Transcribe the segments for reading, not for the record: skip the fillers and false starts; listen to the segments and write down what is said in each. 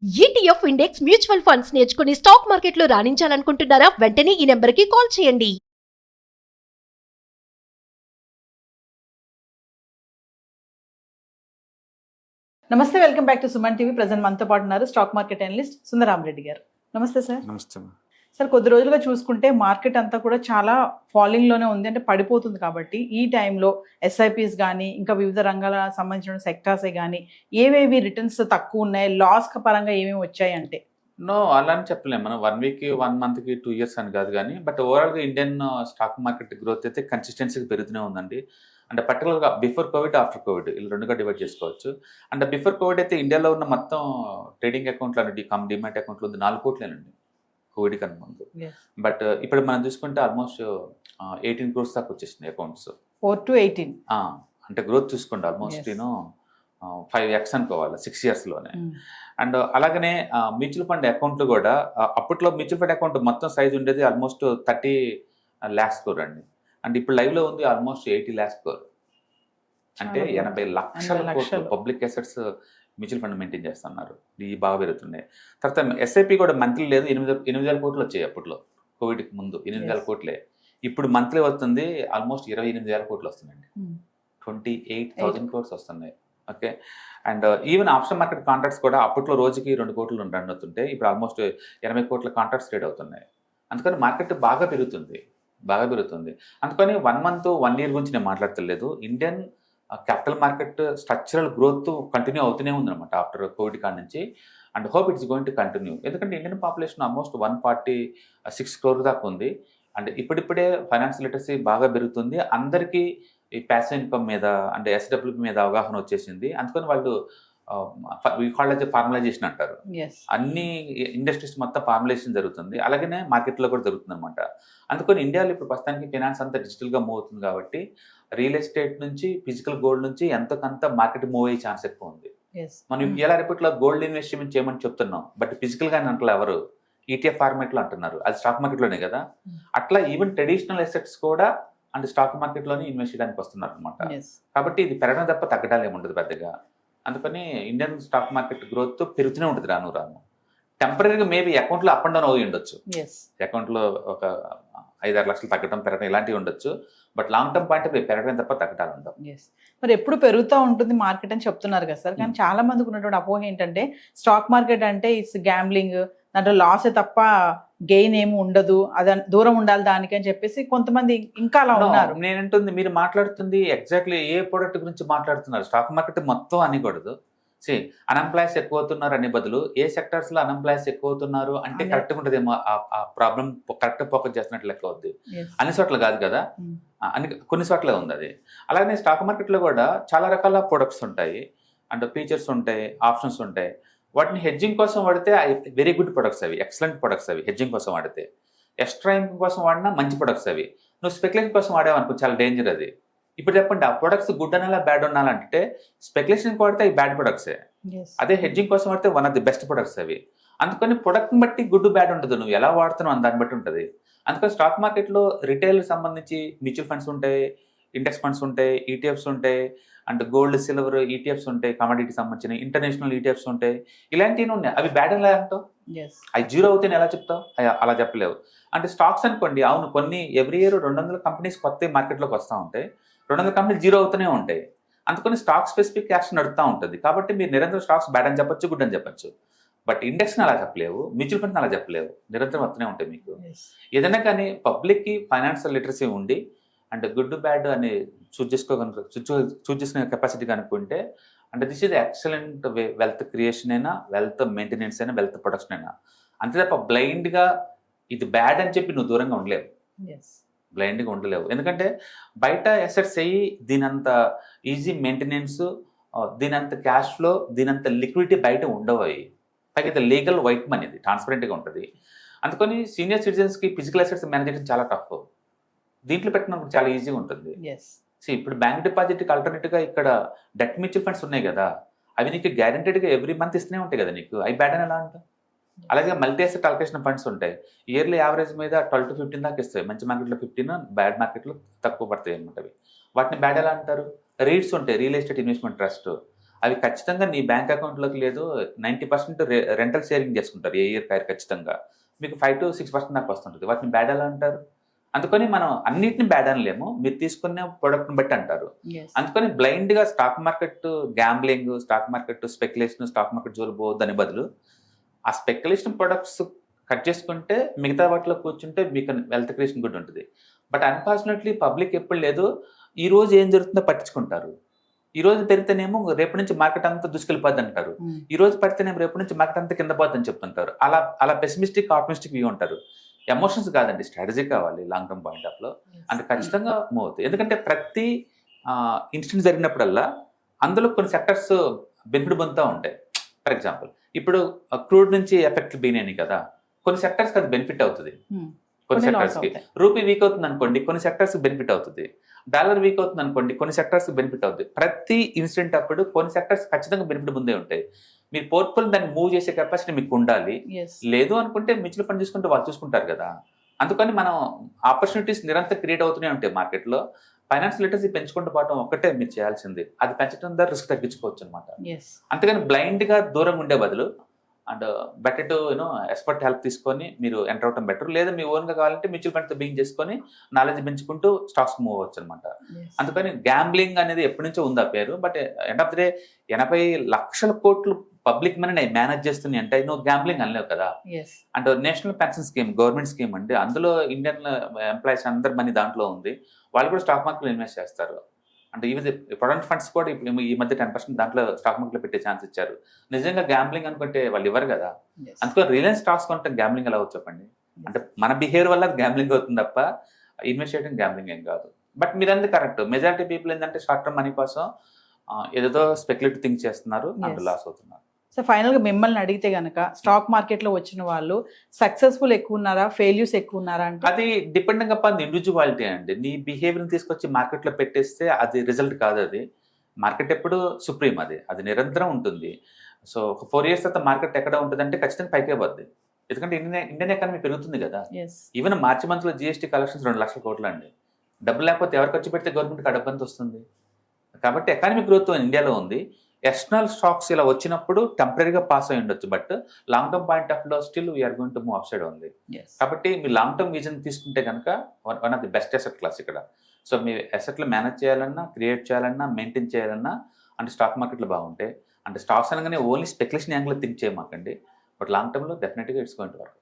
ETF index mutual funds నేర్చుకుని stock మార్కెట్లో రాణించాలనుకుంటున్నారా? వెంటనే ఈ నెంబర్కి కాల్ చేయండి. నమస్తే, welcome back to Suman TV. Present మనతో పాటు ఉన్నారు స్టాక్ మార్కెట్ అనలిస్ట్ సుందరామరెడ్డి గారు. నమస్తే సార్. నమస్తే. సార్, కొద్ది రోజులుగా చూసుకుంటే మార్కెట్ అంతా కూడా చాలా ఫాలింగ్ లోనే ఉంది, అంటే పడిపోతుంది. కాబట్టి ఈ టైంలో ఎస్ఐపిస్ కానీ ఇంకా వివిధ రంగాల సంబంధించిన సెక్టార్సే కానీ ఏవేవి రిటర్న్స్ తక్కువ ఉన్నాయి, లాస్ పరంగా ఏమేమి వచ్చాయి అంటే? నో, అలా అని చెప్పలేము మనం. 1 వీక్ 1 మంత్కి 2 ఇయర్స్ అని కాదు. కానీ బట్ ఓవరాల్గా ఇండియన్ స్టాక్ మార్కెట్ గ్రోత్ అయితే కన్సిస్టెన్సీగా పెరుగుతూనే ఉందండి. అంటే పర్టికులర్గా బిఫోర్ కోవిడ్, ఆఫ్టర్ కోవిడ్ ఇలా రెండుగా డివైడ్ చేసుకోవచ్చు. అంటే బిఫోర్ కోవిడ్ అయితే ఇండియాలో ఉన్న మొత్తం ట్రేడింగ్ అకౌంట్లు అనేది డిమాట్ అకౌంట్లు ఉంది 4 కోట్లేనండి కోవిడ్ కన్నా ముందు. బట్ ఇప్పుడు మనం చూసుకుంటే ఆల్మోస్ట్ 18 crores దాకా వచ్చేసింది అకౌంట్స్. 4 to 18 అంటే గ్రోత్ చూసుకోండి ఆల్మోస్ట్ 5x అనుకోవాలి 6 yearsలోనే. అండ్ అలాగనే మ్యూచువల్ ఫండ్ అకౌంట్లు కూడా అప్పట్లో మ్యూచువల్ ఫండ్ అకౌంట్ మొత్తం సైజ్ ఉండేది ఆల్మోస్ట్ 30 lakhs crore అండి. అండ్ ఇప్పుడు లైవ్లో ఉంది ఆల్మోస్ట్ 80 lakhs crore. అంటే 80 లక్షల కోట్లు public assets mutual fund maintain చేస్తున్నారు. ఇవి బాగా పెరుగుతున్నాయి. తర్వాత ఎస్ఐపి కూడా మంత్లీ లేదు, 8,000 కోట్లు వచ్చాయి అప్పట్లో కోవిడ్కి ముందు 8,000 కోట్లే. ఇప్పుడు మంత్లీ వస్తుంది ఆల్మోస్ట్ 28,000 కోట్లు వస్తున్నాయండి. 28,000 crores వస్తున్నాయి. Okay. And even option market contracts కూడా అప్పట్లో రోజుకి 2 కోట్లు రన్ అవుతుంటే ఇప్పుడు ఆల్మోస్ట్ 80 కోట్ల కాంట్రాక్ట్స్ ట్రేడ్ అవుతున్నాయి. అందుకని మార్కెట్ బాగా పెరుగుతుంది. అందుకని 1 month 1 year గురించి నేను మాట్లాడతలేదు. Indian capital market structural growth continue అవుతూనే ఉందన్నమాట ఆఫ్టర్ కోవిడ్ కాడ నుంచి. And hope it's going to continue. ఎందుకంటే ఇండియన్ పాపులేషన్ ఆల్మోస్ట్ 146 crore దాకా ఉంది. అండ్ ఇప్పుడిప్పుడే ఫైనాన్షియల్ లిటరసీ బాగా పెరుగుతుంది. అందరికీ ఈ ప్యాసివ్ ఇన్కమ్ మీద అంటే ఎస్డబ్ల్యూ మీద అవగాహన వచ్చేసింది. అందుకని వాళ్ళు ఫార్మలైజేషన్ అంటారు. అన్ని ఇండస్ట్రీస్ మొత్తం ఫార్మలైజేషన్ జరుగుతుంది. అలాగనే మార్కెట్లో కూడా జరుగుతుంది అనమాట. అందుకని ఇండియాలో ఇప్పుడు ప్రస్తుతానికి ఫైనాన్స్ అంతా డిజిటల్గా మూవ్ అవుతుంది. కాబట్టి రియల్ ఎస్టేట్ నుంచి ఫిజికల్ గోల్డ్ నుంచి ఎంతకంత మార్కెట్ మూవ్ అయ్యే ఛాన్స్ ఎక్కువ ఉంది. మనం ఎలా రేపట్లో గోల్డ్ ఇన్వెస్ట్మెంట్ చేయమని చెప్తున్నాం, బట్ ఫిజికల్గా అంటారు ఎవరు, ఈటీఎఫ్ ఫార్మేట్లో అంటున్నారు. అది స్టాక్ మార్కెట్లోనే కదా. అట్లా ఈవెన్ ట్రెడిషనల్ అసెట్స్ కూడా అంటే స్టాక్ మార్కెట్లోనే ఇన్వెస్ట్ చేయడానికి వస్తున్నారు అనమాట. కాబట్టి ఇది పెరగడం తప్ప తగ్గడాలు ఏముండదు పెద్దగా. అందుకని ఇండియన్ స్టాక్ మార్కెట్ గ్రోత్ పెరుగుతూనే ఉంటుంది రాను రాను. టెంపరీగా మేబీ అకౌంట్లో అప్ అండ్ డౌన్ అవి ఉండొచ్చు. అకౌంట్లో ఒక 5-6 లక్షలు తగ్గడం పెరగడం ఇలాంటివి ఉండొచ్చు. బట్ లాంగ్ టర్మ్ పాయింట్ పెరగడం తప్ప తగ్గడాలు ఉండవు. మరి ఎప్పుడు పెరుగుతూ ఉంటుంది మార్కెట్ అని చెప్తున్నారు కదా సార్. కానీ చాలా మందికి ఉన్నటువంటి అపోహ ఏంటంటే స్టాక్ మార్కెట్ అంటే ఇట్స్ గ్యాంబ్లింగ్, దాంట్లో లాసే తప్ప గెయిన్ ఏమి ఉండదు, అది దూరం ఉండాలి దానికి అని చెప్పేసి కొంతమంది ఇంకా అలా ఉన్నారు. నేనంటుంది మీరు మాట్లాడుతుంది ఎగ్జాక్ట్లీ ఏ ప్రోడక్ట్ గురించి మాట్లాడుతున్నారు. స్టాక్ మార్కెట్ మొత్తం అనకూడదు. అన్ఎంప్లాయీస్ ఎక్కువ అవుతున్నారు అనే బదులు ఏ సెక్టర్స్ లో అన్ఎంప్లాయీస్ ఎక్కువ అవుతున్నారు అంటే కరెక్ట్గా ఉంటుందేమో. ఆ ప్రాబ్లం కరెక్ట్ ఫోకస్ చేస్తున్నట్లు లెక్క అవుద్ది. అన్ని చోట్ల కాదు కదా, కొన్ని చోట్ల ఉంది అది. అలాగే స్టాక్ మార్కెట్లో కూడా చాలా రకాల ప్రొడక్ట్స్ ఉంటాయి, అండ్ ఫీచర్స్ ఉంటాయి, ఆప్షన్స్ ఉంటాయి. వాటిని హెడ్జింగ్ కోసం వాడితే వెరీ గుడ్ ప్రొడక్ట్స్, అవి ఎక్సలెంట్ ప్రొడక్ట్స్. అవి హెడ్జింగ్ కోసం వాడితే, ఎక్స్ట్రా ఇన్కమ్ కోసం వాడినా మంచి ప్రొడక్ట్స్ అవి. నువ్వు స్పెక్యులేషన్ కోసం వాడేవనుకో చాలా డేంజర్ అది. ఇప్పుడు చెప్పండి, ఆ ప్రొడక్ట్స్ గుడ్ అనాలా బ్యాడ్ ఉండాలంటే స్పెక్యులేషన్ వాడితే అవి బ్యాడ్ ప్రొడక్ట్సే. అదే హెడ్జింగ్ కోసం వాడితే one of the best products అవి. అందుకని ప్రొడక్ట్ని బట్టి గుడ్ బ్యాడ్ ఉంటుంది, నువ్వు ఎలా వాడుతున్నావు దాన్ని బట్టి ఉంటుంది. అందుకని స్టాక్ మార్కెట్లో రిటైల్ సంబంధించి మ్యూచువల్ ఫండ్స్ ఉంటాయి, ఇండెక్స్ ఫండ్స్ ఉంటాయి, ఈటీఎఫ్స్ ఉంటాయి, అండ్ గోల్డ్ సిల్వర్ ఈటీఎఫ్స్ ఉంటాయి, కమోడిటీకి సంబంధించిన ఇంటర్నేషనల్ ఈటీఎఫ్స్ ఉంటాయి. ఇలాంటివి ఉన్నాయి. అవి బ్యాడ్ ఎలా అంటావు? అవి జీరో అవుతాయని ఎలా చెప్తావు? అలా చెప్పలేవు. అంటే స్టాక్స్ అనుకోండి, అవును కొన్ని ఎవ్రీ ఇయర్ 200 కంపెనీస్ కొత్త మార్కెట్లోకి వస్తూ ఉంటాయి, 200 కంపెనీలు జీరో అవుతూనే ఉంటాయి. అందుకని స్టాక్ స్పెసిఫిక్ యాక్షన్ నడుస్తూ ఉంటుంది. కాబట్టి మీరు నిరంతరం స్టాక్స్ బ్యాడ్ అని చెప్పొచ్చు, గుడ్ అని చెప్పొచ్చు. బట్ ఇండెక్స్ని అలా చెప్పలేవు, మ్యూచువల్ ఫండ్స్ని అలా చెప్పలేవు. నిరంతరం వస్తూనే ఉంటాయి మీకు. ఏదైనా కానీ పబ్లిక్కి ఫైనాన్షియల్ లిటరసీ ఉండి అంటే గుడ్ బ్యాడ్ అని చూజ్ చేసుకునే కెపాసిటీ కనుక్కుంటే అంటే this is excellent way. Wealth creation అయినా, వెల్త్ మెయింటెనెన్స్ అయినా, వెల్త్ ప్రొడక్షన్ అయినా. అంతే తప్ప బ్లైండ్గా ఇది బ్యాడ్ అని చెప్పి నువ్వు దూరంగా ఉండలేవు, బ్లైండ్గా ఉండలేవు. ఎందుకంటే బయట అసెట్స్ అయ్యి దీనంత ఈజీ మెయింటెనెన్స్, దీనంత క్యాష్ ఫ్లో, దీనంత లిక్విడిటీ బయట ఉండవు. అవి పైకి లీగల్ వైట్ మనీ, ఇది ట్రాన్స్పరెంట్గా ఉంటుంది. అందుకని సీనియర్ సిటిజన్స్కి ఫిజికల్ అసెట్స్ మేనేజ్ చేయడం చాలా టఫ్. దీంట్లో పెట్టినప్పుడు చాలా ఈజీగా ఉంటుంది. ఇప్పుడు బ్యాంక్ డిపాజిట్కి ఆల్టర్నేట్గా ఇక్కడ డెట్ మ్యూచువల్ ఫండ్స్ ఉన్నాయి కదా, అవి నీకు గ్యారెంటెడ్గా ఎవ్రీ మంత్ ఇస్తూనే ఉంటాయి కదా నీకు. అవి బ్యాడ్ అని ఎలా అంటావు? అలాగే మల్టీ అసెట్ అలొకేషన్ ఫండ్స్ ఉంటాయి, ఇయర్లీ యావరేజ్ మీద 12 to 15 దాకా ఇస్తాయి. మంచి మార్కెట్లో 15, బ్యాడ్ మార్కెట్లో తక్కువ పడతాయి అనమాట. అవి వాటిని బ్యాడ్ ఎలా అంటారు? రీట్స్ ఉంటాయి, రియల్ ఎస్టేట్ ఇన్వెస్ట్మెంట్ ట్రస్ట్, అవి ఖచ్చితంగా నీ బ్యాంక్ అకౌంట్లోకి లేదు. 90% రెంటల్ షేరింగ్ చేసుకుంటారు ఏ ఇయర్ ఖచ్చితంగా. మీకు 5 to 6% దాకా వస్తుంటుంది. వాటిని బ్యాడ్ ఎలా అంటారు? అందుకని మనం అన్నిటిని బ్యాడ్ అనలేము. మీరు తీసుకునే ప్రొడక్ట్ని బట్టి అంటారు. అందుకని బ్లైండ్గా stock market gambling, stock market speculation, stock market జోలు పోవద్దని బదులు ఆ స్పెక్యులేషన్ ప్రొడక్ట్స్ కట్ చేసుకుంటే మిగతా వాటిలో కూర్చుంటే మీకు వెల్త్ క్రియేషన్ కూడా ఉంటుంది. బట్ అన్ఫార్చునేట్లీ పబ్లిక్ ఎప్పుడు లేదు ఈ రోజు ఏం జరుగుతుందో పట్టించుకుంటారు. ఈ రోజు పెడితేనేమో రేపు నుంచి మార్కెట్ అంతా దూసుకెళ్ళిపోద్ది అంటారు. ఈ రోజు పడితేనేమో రేపు నుంచి మార్కెట్ అంతా కింద పోద్దని చెప్తుంటారు. అలా పెసిమిస్టిక్ ఆప్టిమిస్టిక్ వ్యూ ఉంటారు. ఎమోషన్స్ కాదండి, స్ట్రాటజీ కావాలి లాంగ్ టర్మ్ పాయింట్ ఆఫ్ లో. అంటే ఖచ్చితంగా మూవ్ అవుతుంది. ఎందుకంటే ప్రతి ఇన్సిడెంట్ జరిగినప్పుడల్లా అందులో కొన్ని సెక్టర్స్ బెనిఫిట్ పొందుతూ ఉంటాయి. ఫర్ ఎగ్జాంపుల్ ఇప్పుడు క్రూడ్ నుంచి ఎఫెక్ట్ బీనేని కదా, కొన్ని సెక్టర్స్కి అది బెనిఫిట్ అవుతుంది. కొన్ని సెక్టర్స్కి రూపీ వీక్ అవుతుంది అనుకోండి, కొన్ని సెక్టర్స్ బెనిఫిట్ అవుతుంది. డాలర్ వీక్ అవుతుంది అనుకోండి, కొన్ని సెక్టర్స్ బెనిఫిట్ అవుతుంది. ప్రతి ఇన్సిడెంట్ అప్పుడు కొన్ని సెక్టర్స్ ఖచ్చితంగా బెనిఫిట్ ముందే ఉంటాయి. మీరు పోర్ట్ఫోలియో దాన్ని మూవ్ చేసే కెపాసిటీ మీకు ఉండాలి. లేదు అనుకుంటే మ్యూచువల్ ఫండ్ చూసుకుంటే వాళ్ళు చూసుకుంటారు కదా. అందుకని మనం ఆపర్చునిటీస్ నిరంతరం క్రియేట్ అవుతూనే ఉంటాయి మార్కెట్లో. ఫైనాన్స్ లిటరసీ పెంచుకుంటూ పోవడం ఒక్కటే మీరు చేయాల్సింది. అది పెంచడం ద్వారా రిస్క్ తగ్గించుకోవచ్చు అనమాట. అంతేగాని బ్లైండ్గా దూరంగా ఉండే బదులు and better to expert help తీసుకొని మీరు ఎంటర్ అవడం బెటర్. లేదా మీ ఓన్గా కావాలంటే మ్యూచువల్ ఫండ్తో బిగింగ్ చేసుకొని నాలెడ్జ్ పెంచుకుంటూ స్టాక్స్ మూవ్ అవ్వచ్చు అనమాట. అందుకని గ్యాంబ్లింగ్ అనేది ఎప్పటి నుంచో ఉంది ఆ పేరు. But end of the day 80 లక్షల కోట్లు పబ్లిక్ మనీ మేనేజ్ చేస్తుంది అంటే నువ్వు గ్యాంబ్లింగ్ అనలేవు కదా. And national pension scheme government scheme అండి, అందులో ఇండియన్ ఎంప్లాయీస్ అందరి మనీ దాంట్లో ఉంది. వాళ్ళు కూడా స్టాక్ మార్కెట్లో ఇన్వెస్ట్ చేస్తారు. అంటే ఈవెన్ ప్రొవిడెంట్ ఫండ్స్ కూడా ఇప్పుడు ఈ మధ్య 10% దాంట్లో స్టాక్ మార్కెట్లో పెట్టే ఛాన్స్ ఇచ్చారు. నిజంగా గ్యాంబ్లింగ్ అనుకుంటే వాళ్ళు ఇవ్వరు కదా. అందుకని రిలయన్స్ స్టాక్స్ కొంటే గ్యాంబ్లింగ్ ఎలా అవుతుంది చెప్పండి. అంటే మన బిహేవియర్ వల్ల గ్యాంబ్లింగ్ అవుతుంది తప్ప ఇన్వెస్ట్ చేయడం గ్యాంబ్లింగ్ ఏం కాదు. బట్ మీరంతా కరెక్ట్. మెజారిటీ పీపుల్ ఏంటంటే షార్ట్ టర్మ్ మనీ కోసం ఏదో స్పెక్యులేటివ్ థింక్ చేస్తున్నారు అండ్ లాస్ అవుతున్నారు. సో ఫైనల్గా మిమ్మల్ని అడిగితే కనుక స్టాక్ మార్కెట్లో వచ్చిన వాళ్ళు సక్సెస్ఫుల్ ఎక్కువ ఉన్నారా, ఫెయిల్యూర్స్ ఎక్కువ ఉన్నారా అంటే? అది డిపెండింగ్ అపాన్ ఇండివిజువాలిటీ అండి. నీ బిహేవియర్ని తీసుకొచ్చి మార్కెట్లో పెట్టేస్తే అది రిజల్ట్ కాదు. అది మార్కెట్ ఎప్పుడు సుప్రీం, అది నిరంతరం ఉంటుంది. సో ఒక 4 years తర్వాత మార్కెట్ ఎక్కడ ఉంటుందంటే ఖచ్చితంగా పైకే పోద్ది. ఎందుకంటే ఇండియన్ ఎకానమీ పెరుగుతుంది కదా. ఈవెన్ మార్చి మంత్లో GST కలెక్షన్స్ 2 లక్షల కోట్లు అండి. డబ్బు లేకపోతే ఎవరు ఖర్చు పెడితే గవర్నమెంట్కి ఆ డబ్బు అంత వస్తుంది. కాబట్టి ఎకానమిక్ గ్రోత్ ఇండియాలో ఉంది. ఎక్స్టర్నల్ స్టాక్స్ ఇలా వచ్చినప్పుడు టెంపరీగా పాస్ అయి ఉండొచ్చు. But long term point of లో still we're going to move upside ఉంది. కాబట్టి మీరు లాంగ్ టర్మ్ విజన్ తీసుకుంటే కనుక one of the best asset class ఇక్కడ. సో మీ అసెట్లు మేనేజ్ చేయాలన్నా, క్రియేట్ చేయాలన్నా, మెయింటైన్ చేయాలన్నా అంటే స్టాక్ మార్కెట్లో బాగుంటాయి. అంటే స్టాక్స్ అనగానే ఓన్లీ స్పెక్యులేషన్ యాంగిల్లో థింక్ చేయమాకండి. బట్ లాంగ్ టర్మ్లో డెఫినెట్గా it's going to work.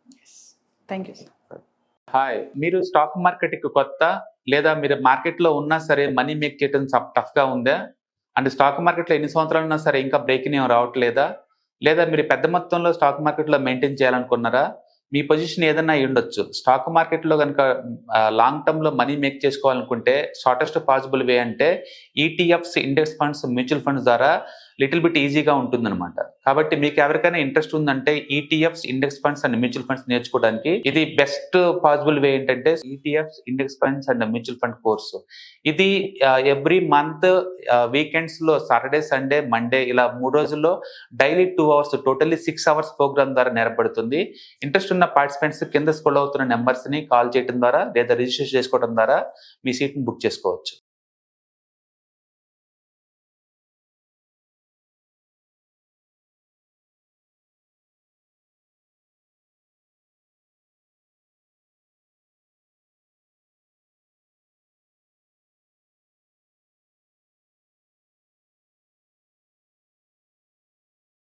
Thank you sir. Hi, మీరు స్టాక్ మార్కెట్కి కొత్త లేదా మీరు మార్కెట్లో ఉన్నా సరే మనీ మేక్ చేయడం టఫ్గా ఉందా? అంటే స్టాక్ మార్కెట్లో ఎన్ని సంవత్సరాలు ఉన్నా సరే ఇంకా బ్రేకింగ్ ఏం రావట్లేదా? లేదా మీరు పెద్ద మొత్తంలో స్టాక్ మార్కెట్లో మెయింటైన్ చేయాలనుకున్నారా? మీ పొజిషన్ ఏదైనా అయి ఉండొచ్చు. స్టాక్ మార్కెట్లో కనుక లాంగ్ టర్మ్లో మనీ మేక్ చేసుకోవాలనుకుంటే షార్టెస్ట్ పాసిబుల్ వే అంటే ETFs, index funds, mutual funds ద్వారా లిటిల్ బిట్ ఈజీగా ఉంటుందన్నమాట. కాబట్టి మీకు ఎవరికైనా ఇంట్రెస్ట్ ఉందంటే ETFs, index funds and mutual funds నేర్చుకోవడానికి ఇది బెస్ట్ పాసిబుల్ వే ఏంటంటే ETFs, index funds and mutual fund course. ఇది ఎవ్రీ మంత్ వీకెండ్స్ లో సాటర్డే, సండే, మండే ఇలా 3 రోజుల్లో daily 2 hours totally 6 hours program ద్వారా నేర్పడుతుంది. ఇంట్రెస్ట్ ఉన్న పార్టిసిపెంట్స్ కింద స్క్రోల్ అవుతున్న నెంబర్స్ ని కాల్ చేయడం ద్వారా లేదా రిజిస్టర్ చేసుకోవడం ద్వారా మీ సీట్ ని బుక్ చేసుకోవచ్చు.